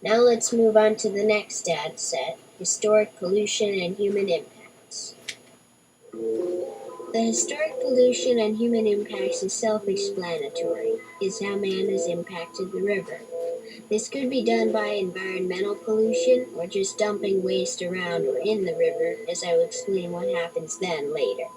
Now let's move on to the next data set, historic pollution and human impacts. The historic pollution and human impacts is self-explanatory. It's how man has impacted the river. This could be done by environmental pollution or just dumping waste around or in the river, as I will explain what happens then later.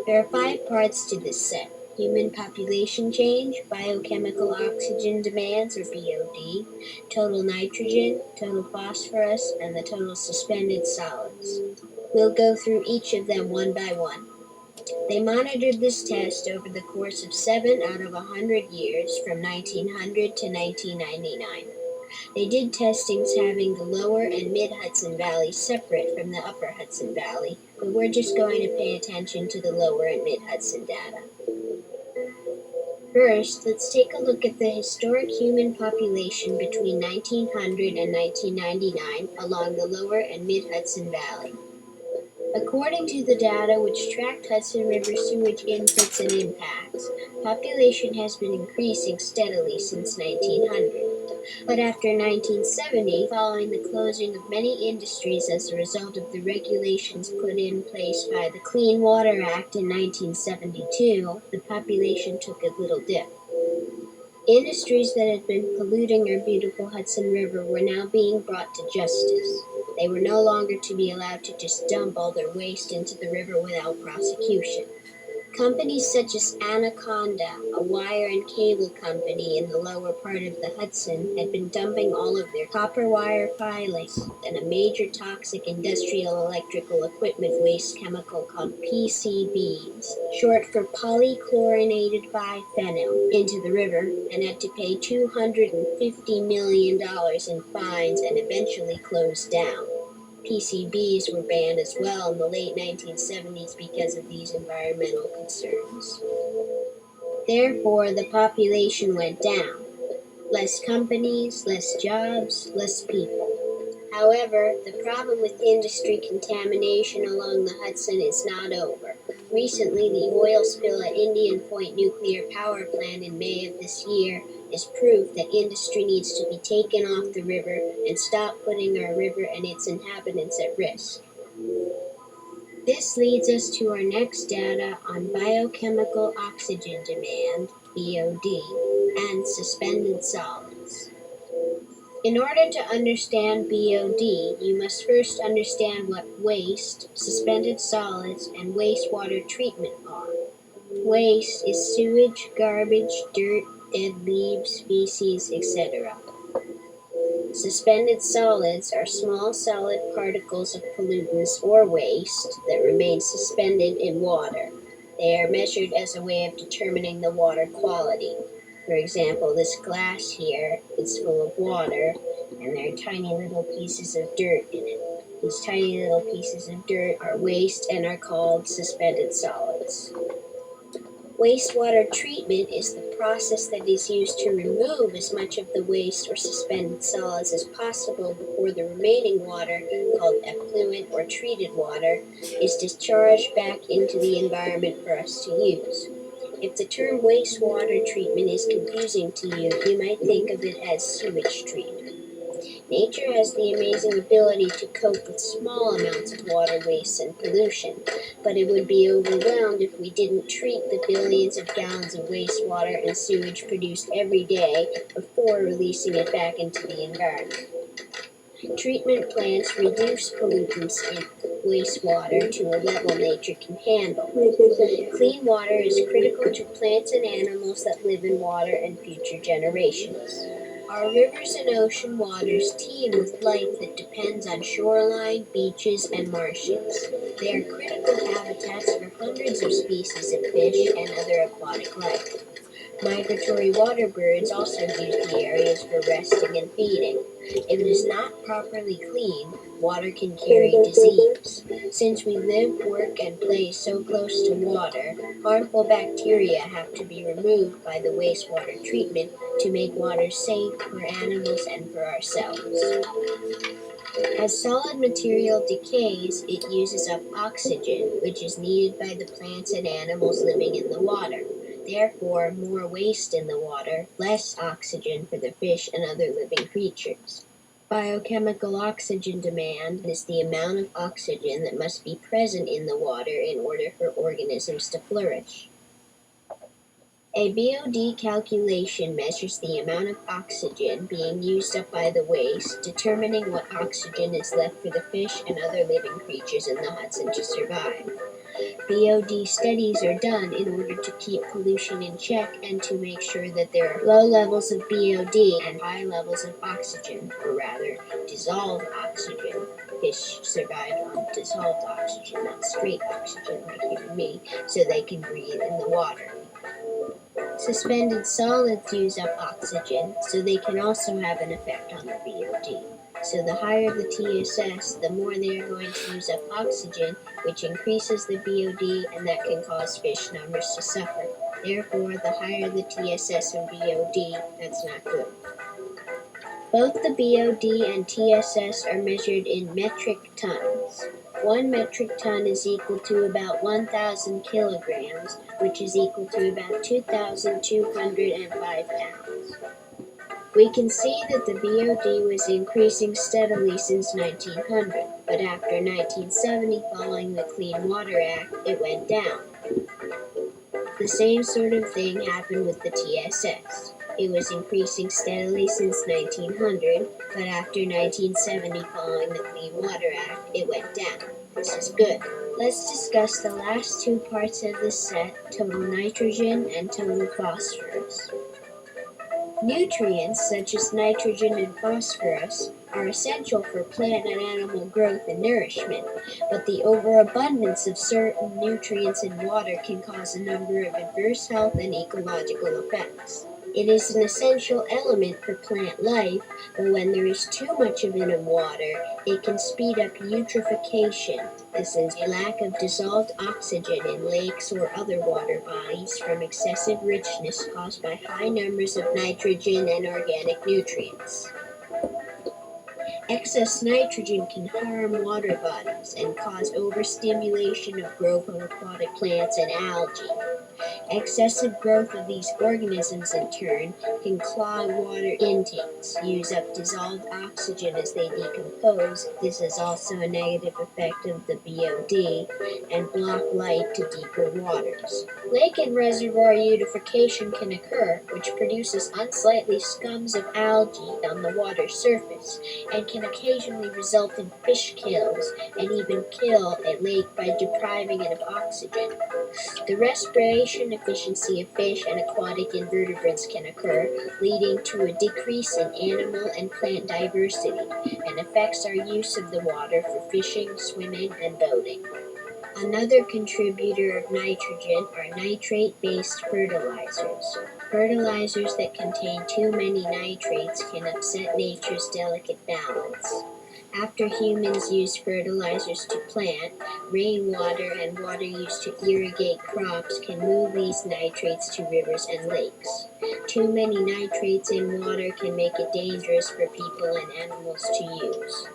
There are 5 parts to this set: human population change, biochemical oxygen demands, or BOD, total nitrogen, total phosphorus, and the total suspended solids. We'll go through each of them one by one. They monitored this test over the course of 7 out of 100 years, from 1900 to 1999. They did testings having the lower and mid-Hudson Valley separate from the upper Hudson Valley, but we're just going to pay attention to the lower and mid-Hudson data. First, let's take a look at the historic human population between 1900 and 1999 along the lower and mid-Hudson Valley. According to the data which tracked Hudson River sewage inputs and impacts, population has been increasing steadily since 1900. But after 1970, following the closing of many industries as a result of the regulations put in place by the Clean Water Act in 1972, the population took a little dip. Industries that had been polluting our beautiful Hudson River were now being brought to justice. They were no longer to be allowed to just dump all their waste into the river without prosecution. Companies such as Anaconda, a wire and cable company in the lower part of the Hudson, had been dumping all of their copper wire filings and a major toxic industrial electrical equipment waste chemical called PCBs, short for polychlorinated biphenyl, into the river, and had to pay $250 million in fines and eventually closed down. PCBs were banned as well in the late 1970s because of these environmental concerns. Therefore, the population went down. Less companies, less jobs, less people. However, the problem with industry contamination along the Hudson is not over. Recently, the oil spill at Indian Point Nuclear Power Plant in May of this year is proof that industry needs to be taken off the river and stop putting our river and its inhabitants at risk. This leads us to our next data on biochemical oxygen demand, BOD, and suspended solids. In order to understand BOD, you must first understand what waste, suspended solids, and wastewater treatment are. Waste is sewage, garbage, dirt, dead leaves, feces, etc. Suspended solids are small solid particles of pollutants or waste that remain suspended in water. They are measured as a way of determining the water quality. For example, this glass here is full of water, and there are tiny little pieces of dirt in it. These tiny little pieces of dirt are waste and are called suspended solids. Wastewater treatment is the process that is used to remove as much of the waste or suspended solids as possible before the remaining water, called effluent or treated water, is discharged back into the environment for us to use. If the term wastewater treatment is confusing to you, you might think of it as sewage treatment. Nature has the amazing ability to cope with small amounts of water waste and pollution, but it would be overwhelmed if we didn't treat the billions of gallons of wastewater and sewage produced every day before releasing it back into the environment. Treatment plants reduce pollutants in wastewater to a level nature can handle. Clean water is critical to plants and animals that live in water and future generations. Our rivers and ocean waters teem with life that depends on shoreline, beaches, and marshes. They are critical habitats for hundreds of species of fish and other aquatic life. Migratory water birds also use the areas for resting and feeding. If it is not properly clean, water can carry disease. Since we live, work, and play so close to water, harmful bacteria have to be removed by the wastewater treatment to make water safe for animals and for ourselves. As solid material decays, it uses up oxygen, which is needed by the plants and animals living in the water. Therefore, more waste in the water, less oxygen for the fish and other living creatures. Biochemical oxygen demand is the amount of oxygen that must be present in the water in order for organisms to flourish. A BOD calculation measures the amount of oxygen being used up by the waste, determining what oxygen is left for the fish and other living creatures in the Hudson to survive. BOD studies are done in order to keep pollution in check and to make sure that there are low levels of BOD and high levels of oxygen, or rather, dissolved oxygen. Fish survive on dissolved oxygen, not straight oxygen like you and me, so they can breathe in the water. Suspended solids use up oxygen, so they can also have an effect on the BOD. So the higher the TSS, the more they are going to use up oxygen, which increases the BOD, and that can cause fish numbers to suffer. Therefore, the higher the TSS and BOD, that's not good. Both the BOD and TSS are measured in metric tons. 1 metric ton is equal to about 1,000 kilograms, which is equal to about 2,205 pounds. We can see that the BOD was increasing steadily since 1900, but after 1970, following the Clean Water Act, it went down. The same sort of thing happened with the TSS. It was increasing steadily since 1900, but after 1970, following the Clean Water Act, it went down. This is good. Let's discuss the last two parts of this set, total nitrogen and total phosphorus. Nutrients such as nitrogen and phosphorus are essential for plant and animal growth and nourishment, but the overabundance of certain nutrients in water can cause a number of adverse health and ecological effects. It is an essential element for plant life, but when there is too much of it in water, it can speed up eutrophication. This is a lack of dissolved oxygen in lakes or other water bodies from excessive richness caused by high numbers of nitrogen and organic nutrients. Excess nitrogen can harm water bodies and cause overstimulation of growth of aquatic plants and algae. Excessive growth of these organisms, in turn, can clog water intakes, use up dissolved oxygen as they decompose. This is also a negative effect of the BOD, and block light to deeper waters. Lake and reservoir eutrophication can occur, which produces unsightly scums of algae on the water's surface, and can occasionally result in fish kills, and even kill a lake by depriving it of oxygen. The respiration efficiency of fish and aquatic invertebrates can occur, leading to a decrease in animal and plant diversity, and affects our use of the water for fishing, swimming, and boating. Another contributor of nitrogen are nitrate-based fertilizers. Fertilizers that contain too many nitrates can upset nature's delicate balance. After humans use fertilizers to plant, rainwater and water used to irrigate crops can move these nitrates to rivers and lakes. Too many nitrates in water can make it dangerous for people and animals to use.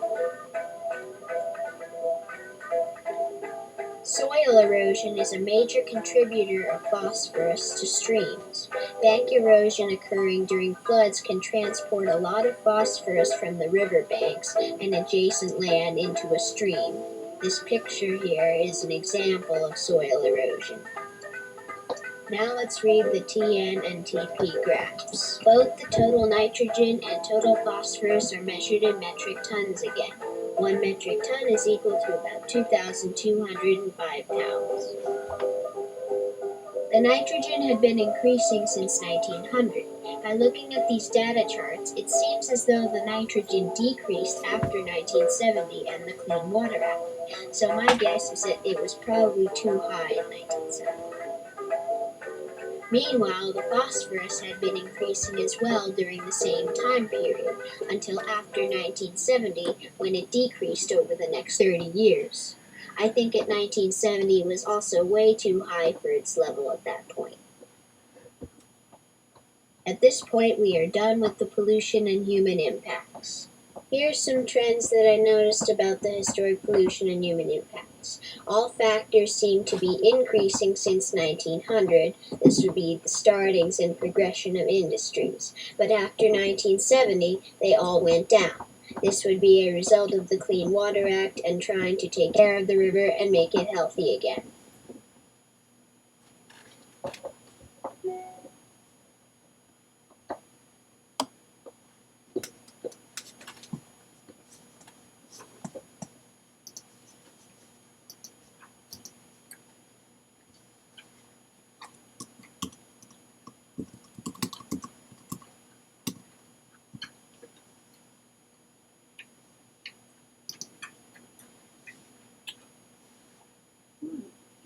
Soil erosion is a major contributor of phosphorus to streams. Bank erosion occurring during floods can transport a lot of phosphorus from the riverbanks and adjacent land into a stream. This picture here is an example of soil erosion. Now let's read the TN and TP graphs. Both the total nitrogen and total phosphorus are measured in metric tons again. 1 metric ton is equal to about 2,205 pounds. The nitrogen had been increasing since 1900. By looking at these data charts, it seems as though the nitrogen decreased after 1970 and the Clean Water Act. So my guess is that it was probably too high in 1970. Meanwhile, the phosphorus had been increasing as well during the same time period, until after 1970, when it decreased over the next 30 years. I think at 1970 was also way too high for its level at that point. At this point, we are done with the pollution and human impacts. Here's some trends that I noticed about the historic pollution and human impacts. All factors seem to be increasing since 1900. This would be the startings and progression of industries. But after 1970, they all went down. This would be a result of the Clean Water Act and trying to take care of the river and make it healthy again.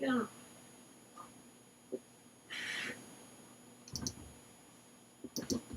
Yeah.